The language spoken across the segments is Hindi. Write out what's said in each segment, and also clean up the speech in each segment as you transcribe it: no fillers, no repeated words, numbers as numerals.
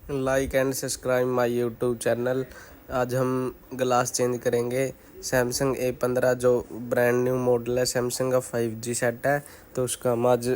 Like and subscribe my YouTube channel. आज हम ग्लास चेंज करेंगे सैमसंग A15 जो ब्रांड न्यू मॉडल है सैमसंग का 5G सेट है, तो उसका हम आज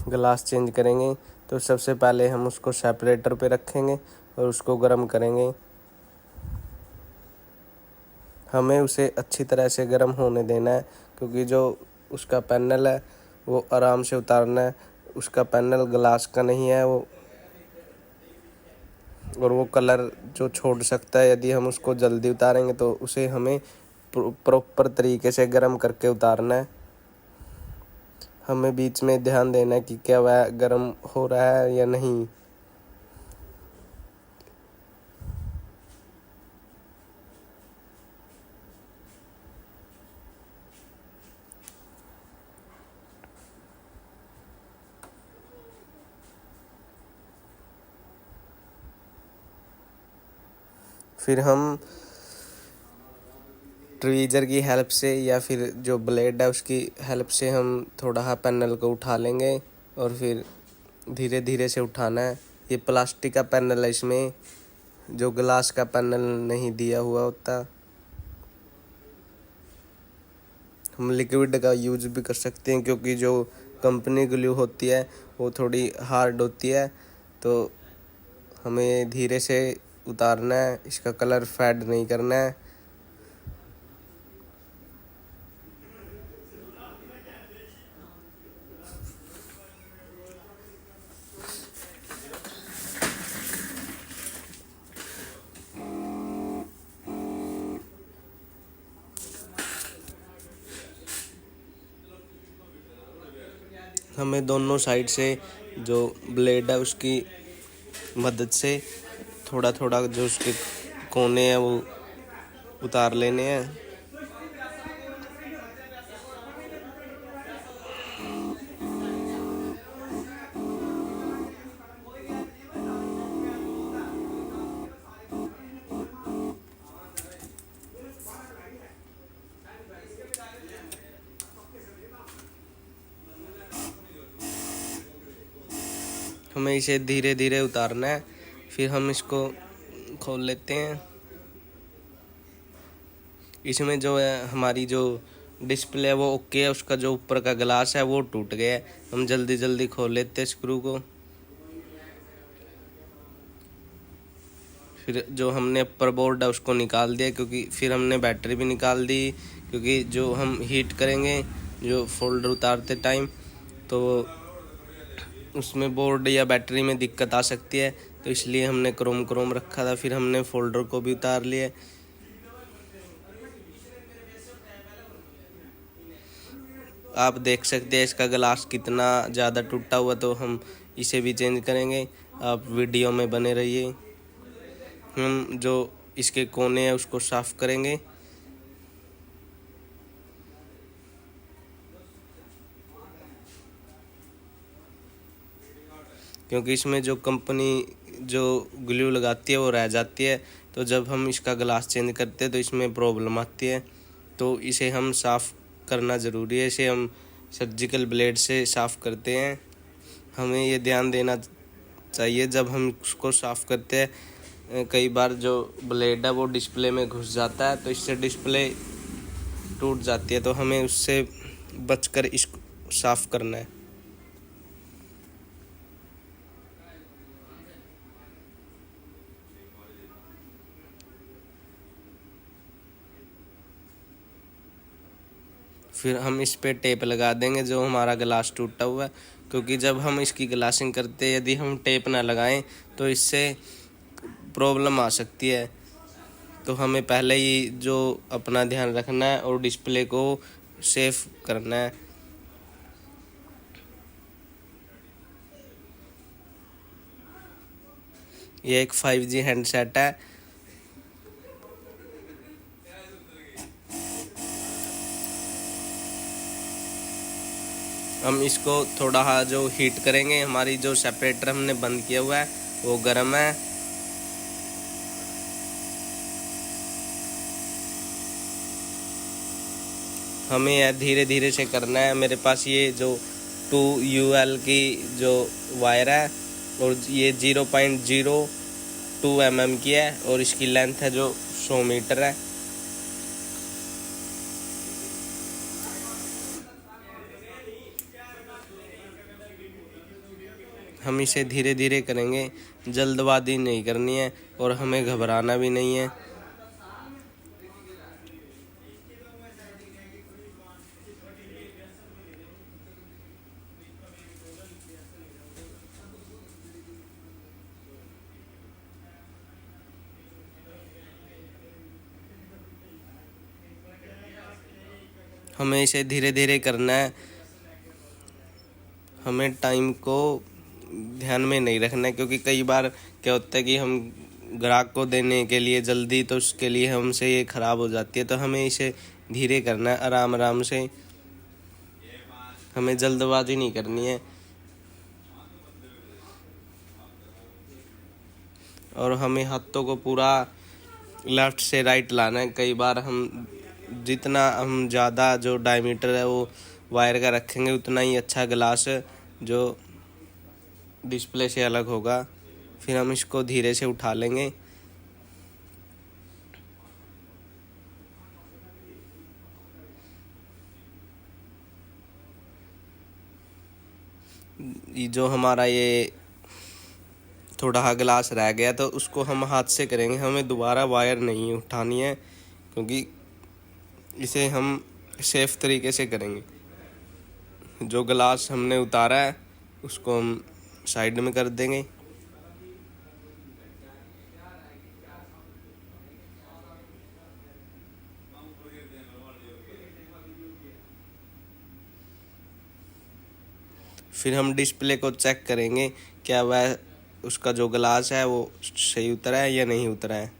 ग्लास चेंज करेंगे। तो सबसे पहले हम उसको सेपरेटर पे रखेंगे और उसको गर्म करेंगे। हमें उसे अच्छी तरह से गर्म होने देना है, क्योंकि जो उसका पैनल है वो आराम से उतारना है। उसका पैनल ग्लास का नहीं है और वो कलर जो छोड़ सकता है यदि हम उसको जल्दी उतारेंगे, तो उसे हमें प्रॉपर तरीके से गर्म करके उतारना है। हमें बीच में ध्यान देना है कि क्या वह गर्म हो रहा है या नहीं। फिर हम ट्वीजर की हेल्प से या फिर जो ब्लेड है उसकी हेल्प से हम थोड़ा पैनल को उठा लेंगे और फिर धीरे धीरे से उठाना है। ये प्लास्टिक का पैनल है, इसमें जो ग्लास का पैनल नहीं दिया हुआ होता। हम लिक्विड का यूज भी कर सकते हैं, क्योंकि जो कंपनी ग्लू होती है वो थोड़ी हार्ड होती है, तो हमें धीरे से उतारना है। इसका कलर फेड नहीं करना है। हमें दोनों साइड से जो ब्लेड है उसकी मदद से थोड़ा थोड़ा जो उसके कोने हैं वो उतार लेने हैं। हमें इसे धीरे धीरे उतारना है। फिर हम इसको खोल लेते हैं। इसमें जो है हमारी जो डिस्प्ले है वो ओके है, उसका जो ऊपर का ग्लास है वो टूट गया है। हम जल्दी जल्दी खोल लेते हैं स्क्रू को। फिर जो हमने अपर बोर्ड है उसको निकाल दिया, क्योंकि फिर हमने बैटरी भी निकाल दी, क्योंकि जो हम हीट करेंगे जो फोल्डर उतारते टाइम, तो उसमें बोर्ड या बैटरी में दिक्कत आ सकती है, तो इसलिए हमने क्रोम रखा था। फिर हमने फोल्डर को भी उतार लिया। आप देख सकते हैं इसका ग्लास कितना ज़्यादा टूटा हुआ, तो हम इसे भी चेंज करेंगे। आप वीडियो में बने रहिए। हम जो इसके कोने हैं उसको साफ करेंगे। क्योंकि इसमें जो कंपनी जो ग्लू लगाती है वो रह जाती है, तो जब हम इसका ग्लास चेंज करते हैं तो इसमें प्रॉब्लम आती है। तो इसे हम साफ़ करना ज़रूरी है। इसे हम सर्जिकल ब्लेड से साफ़ करते हैं। हमें ये ध्यान देना चाहिए जब हम उसको साफ़ करते हैं, कई बार जो ब्लेड है वो डिस्प्ले में घुस जाता है, तो इससे डिस्प्ले टूट जाती है। तो हमें उससे बचकर इसको साफ़ करना है। फिर हम इस पे टेप लगा देंगे जो हमारा ग्लास टूटा हुआ है, क्योंकि जब हम इसकी ग्लासिंग करते हैं यदि हम टेप ना लगाएं तो इससे प्रॉब्लम आ सकती है। तो हमें पहले ही जो अपना ध्यान रखना है और डिस्प्ले को सेफ करना है। ये एक 5G हैंडसेट है। हम इसको थोड़ा जो हीट करेंगे। हमारी जो सेपरेटर हमने बंद किया हुआ है वो गर्म है। हमें यह धीरे धीरे से करना है। मेरे पास ये जो 2UL की जो वायर है और ये 0.0 2 mm की है और इसकी लेंथ है जो 100 मीटर है। हम इसे धीरे धीरे करेंगे, जल्दबाजी नहीं करनी है और हमें घबराना भी नहीं है। हमें इसे धीरे धीरे करना है, हमें टाइम को ध्यान में नहीं रखना है, क्योंकि कई बार क्या होता है कि हम ग्राहक को देने के लिए जल्दी, तो उसके लिए हमसे ये ख़राब हो जाती है। तो हमें इसे धीरे करना है, आराम आराम से, हमें जल्दबाजी नहीं करनी है। और हमें हाथों को पूरा लेफ़्ट से राइट लाना है। कई बार हम जितना हम ज़्यादा जो डायमीटर है वो वायर का रखेंगे, उतना ही अच्छा ग्लास जो डिस्प्ले से अलग होगा। फिर हम इसको धीरे से उठा लेंगे। जो हमारा ये थोड़ा सा ग्लास रह गया तो उसको हम हाथ से करेंगे, हमें दोबारा वायर नहीं उठानी है, क्योंकि इसे हम सेफ तरीके से करेंगे। जो ग्लास हमने उतारा है उसको हम साइड में कर देंगे। फिर हम डिस्प्ले को चेक करेंगे, क्या वह उसका जो ग्लास है वो सही उतरा है या नहीं उतरा है।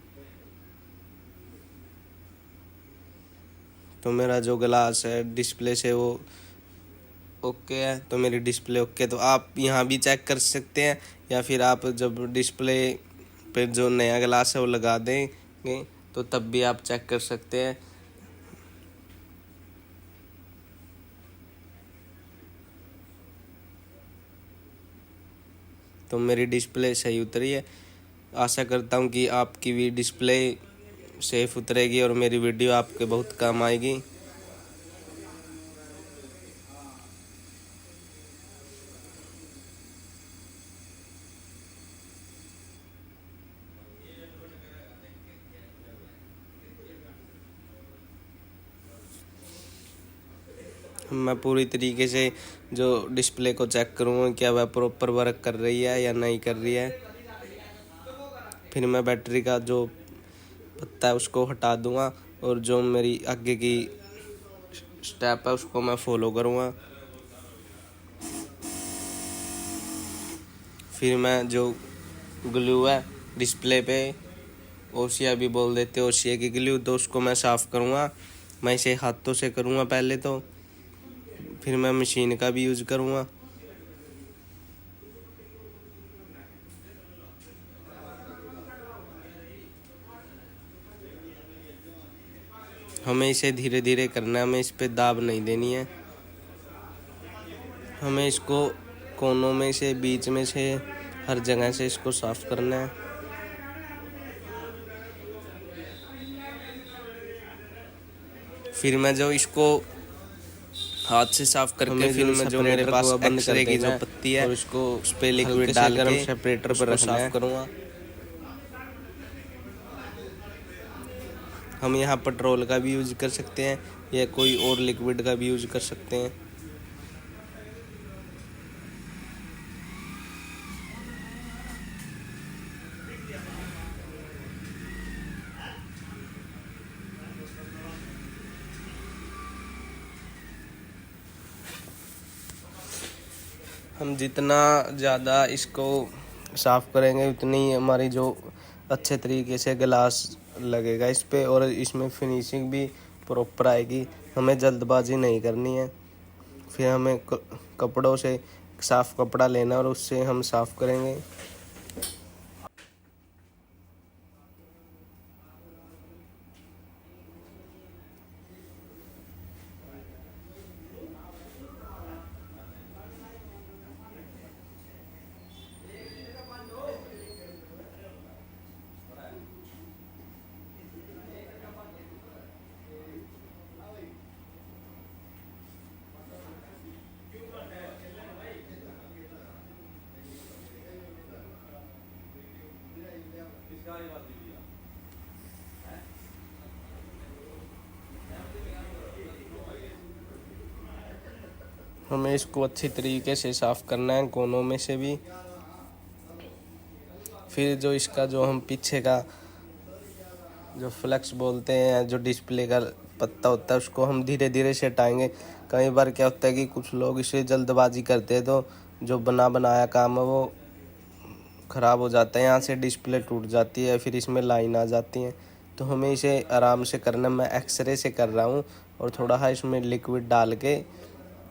तो मेरा जो ग्लास है डिस्प्ले से वो ओके है, तो मेरी डिस्प्ले ओके। तो आप यहाँ भी चेक कर सकते हैं, या फिर आप जब डिस्प्ले पे जो नया ग्लास है वो लगा देंगे तो तब भी आप चेक कर सकते हैं। तो मेरी डिस्प्ले सही उतरी है। आशा करता हूँ कि आपकी भी डिस्प्ले सेफ उतरेगी और मेरी वीडियो आपके बहुत काम आएगी। मैं पूरी तरीके से जो डिस्प्ले को चेक करूँगा, क्या वह प्रॉपर वर्क कर रही है या नहीं कर रही है। फिर मैं बैटरी का जो पत्ता है उसको हटा दूँगा और जो मेरी आगे की स्टेप है उसको मैं फॉलो करूँगा। फिर मैं जो ग्लू है डिस्प्ले पे, ओसिया भी बोल देते हैं, ओसिया की ग्लू, तो उसको मैं साफ़ करूँगा। मैं इसे हाथों से करूँगा पहले, तो फिर मैं मशीन का भी यूज़ करूँगा। हमें इसे धीरे धीरे करना है, हमें इस पे दाब नहीं देनी है। हमें इसको कोनों में से, बीच में से, हर जगह से इसको साफ़ करना है। फिर मैं जो इसको हाथ से साफ करके फिर मैं जो मेरे पास एक्सरे की जो पत्ती है और इसको उस पर लिक्विड डाल के सेपरेटर पर साफ करूँगा। हम यहाँ पेट्रोल का भी यूज़ कर सकते हैं या कोई और लिक्विड का भी यूज़ कर सकते हैं। हम जितना ज़्यादा इसको साफ़ करेंगे उतनी हमारी जो अच्छे तरीके से ग्लास लगेगा इस पे, और इसमें फिनिशिंग भी प्रॉपर आएगी। हमें जल्दबाजी नहीं करनी है। फिर हमें कपड़ों से साफ़ कपड़ा लेना और उससे हम साफ़ करेंगे। हमें इसको अच्छी तरीके से साफ़ करना है, कोनों में से भी। फिर जो इसका जो हम पीछे का जो फ्लेक्स बोलते हैं, जो डिस्प्ले का पत्ता होता है, उसको हम धीरे धीरे से हटाएंगे। कई बार क्या होता है कि कुछ लोग इसे जल्दबाजी करते हैं, तो जो बना बनाया काम है वो ख़राब हो जाता है, यहाँ से डिस्प्ले टूट जाती है, फिर इसमें लाइन आ जाती है। तो हमें इसे आराम से करना। मैं एक्सरे से कर रहा हूँ और थोड़ा सा इसमें लिक्विड डाल के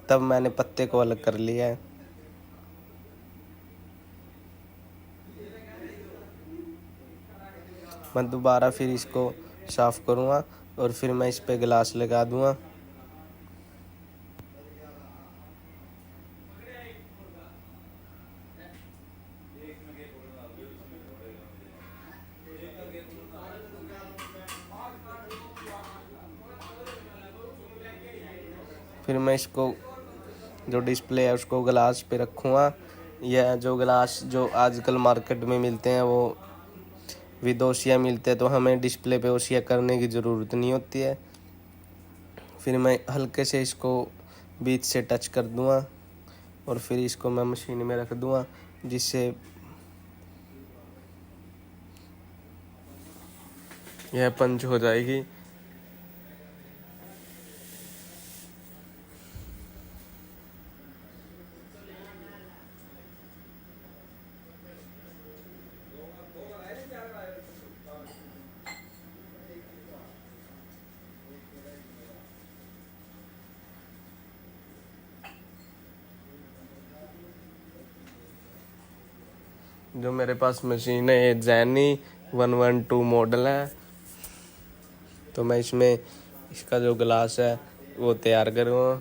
तब मैंने पत्ते को अलग कर लिया है। मैं दोबारा फिर इसको साफ़ करूँगा और फिर मैं इस पे गिलास लगा दूँगा। फिर मैं इसको जो डिस्प्ले है उसको गिलास पे रखूँगा। यह जो गिलास जो आजकल मार्केट में मिलते हैं वो विद ओसिया मिलते हैं, तो हमें डिस्प्ले पे ओसिया करने की ज़रूरत नहीं होती है। फिर मैं हल्के से इसको बीच से टच कर दूँगा और फिर इसको मैं मशीन में रख दूँगा, जिससे यह पंच हो जाएगी। जो मेरे पास मशीन है ये जैनी 112 मॉडल है। तो मैं इसमें इसका जो ग्लास है वो तैयार करूँगा।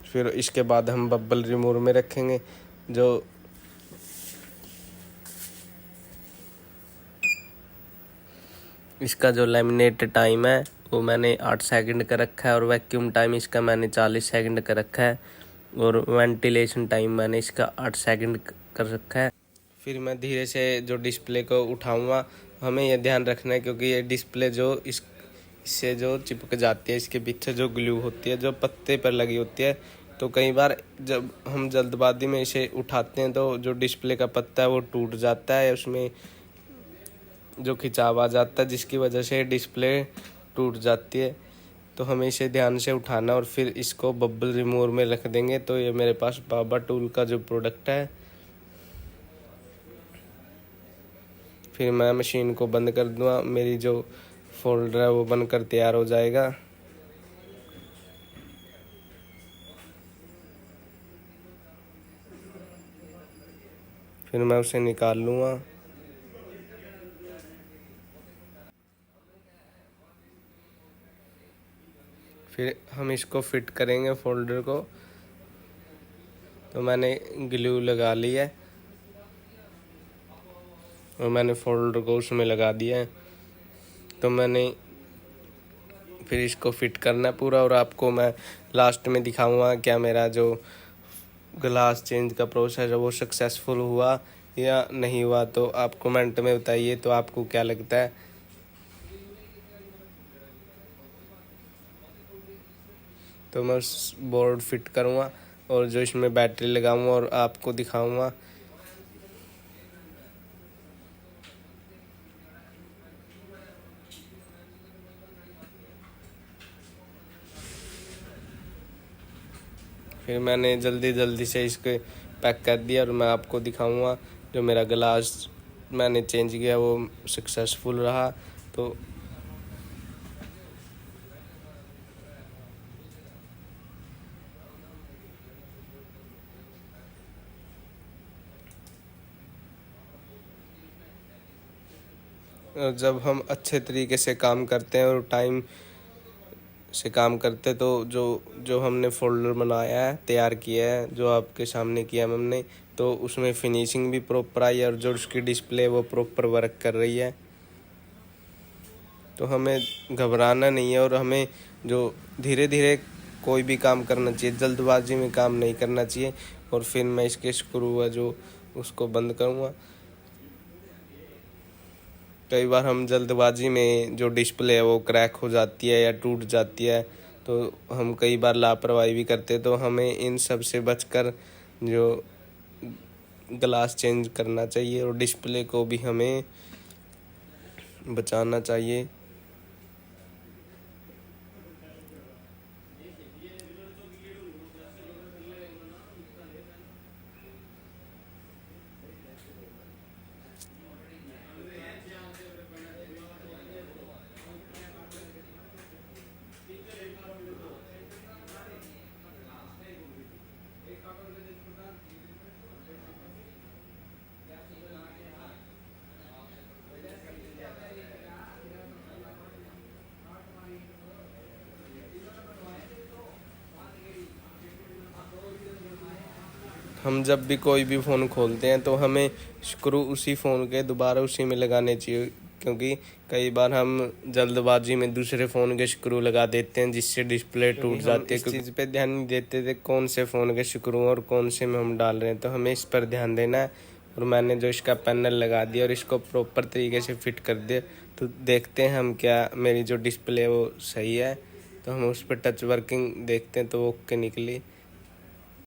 फिर इसके बाद हम बबल रिमूवर में रखेंगे। जो इसका जो लैमिनेट टाइम है वो मैंने 8 सेकंड का रखा है और वैक्यूम टाइम इसका मैंने 40 सेकंड का रखा है और वेंटिलेशन टाइम मैंने इसका 8 सेकंड कर रखा है। फिर मैं धीरे से जो डिस्प्ले को उठाऊंगा। हमें यह ध्यान रखना है क्योंकि ये डिस्प्ले जो इससे जो चिपक जाती है, इसके पीछे जो ग्लू होती है जो पत्ते पर लगी होती है, तो कई बार जब हम जल्दबाजी में इसे उठाते हैं तो जो डिस्प्ले का पत्ता है वो टूट जाता है, उसमें जो खिंचाव आ जाता है जिसकी वजह से डिस्प्ले टूट जाती है। तो हमें इसे ध्यान से उठाना और फिर इसको बबल रिमूवर में रख देंगे। तो ये मेरे पास बाबा टूल का जो प्रोडक्ट है। फिर मैं मशीन को बंद कर दूँगा। मेरी जो फोल्डर है वो बनकर तैयार हो जाएगा। फिर मैं उसे निकाल लूँगा। फिर हम इसको फिट करेंगे फोल्डर को। तो मैंने ग्लू लगा ली है और मैंने फोल्डर को उसमें लगा दिया है। तो मैंने फिर इसको फिट करना है पूरा और आपको मैं लास्ट में दिखाऊंगा क्या मेरा जो ग्लास चेंज का प्रोसेस है वो सक्सेसफुल हुआ या नहीं हुआ। तो आप कमेंट में बताइए तो आपको क्या लगता है। तो मैं उस बोर्ड फिट करूँगा और जो इसमें बैटरी लगाऊंगा और आपको दिखाऊंगा। फिर मैंने जल्दी से इसके पैक कर दिया और मैं आपको दिखाऊंगा जो मेरा ग्लास मैंने चेंज किया वो सक्सेसफुल रहा। तो जब हम अच्छे तरीके से काम करते हैं और टाइम से काम करते तो जो जो हमने फोल्डर बनाया है तैयार किया है जो आपके सामने किया हमने, तो उसमें फिनिशिंग भी प्रॉपर आई और जो उसकी डिस्प्ले वो प्रॉपर वर्क कर रही है। तो हमें घबराना नहीं है और हमें जो धीरे धीरे कोई भी काम करना चाहिए, जल्दबाजी में काम नहीं करना चाहिए। और फिर मैं इसके स्क्रू है जो उसको बंद करूँगा। कई बार हम जल्दबाजी में जो डिस्प्ले है वो क्रैक हो जाती है या टूट जाती है, तो हम कई बार लापरवाही भी करते हैं। तो हमें इन सब से बचकर जो ग्लास चेंज करना चाहिए और डिस्प्ले को भी हमें बचाना चाहिए। हम जब भी कोई भी फ़ोन खोलते हैं तो हमें स्क्रू उसी फ़ोन के दोबारा उसी में लगाने चाहिए, क्योंकि कई बार हम जल्दबाजी में दूसरे फ़ोन के स्क्रू लगा देते हैं जिससे डिस्प्ले टूट जाती है। इस चीज़ पे ध्यान नहीं देते थे कौन से फ़ोन के स्क्रू और कौन से में हम डाल रहे हैं, तो हमें इस पर ध्यान देना है। और मैंने जो इसका पैनल लगा दिया और इसको प्रॉपर तरीके से फिट कर दिया, तो देखते हैं हम क्या मेरी जो डिस्प्ले है वो सही है। तो हम उस पर टच वर्किंग देखते हैं तो वो ओके निकली।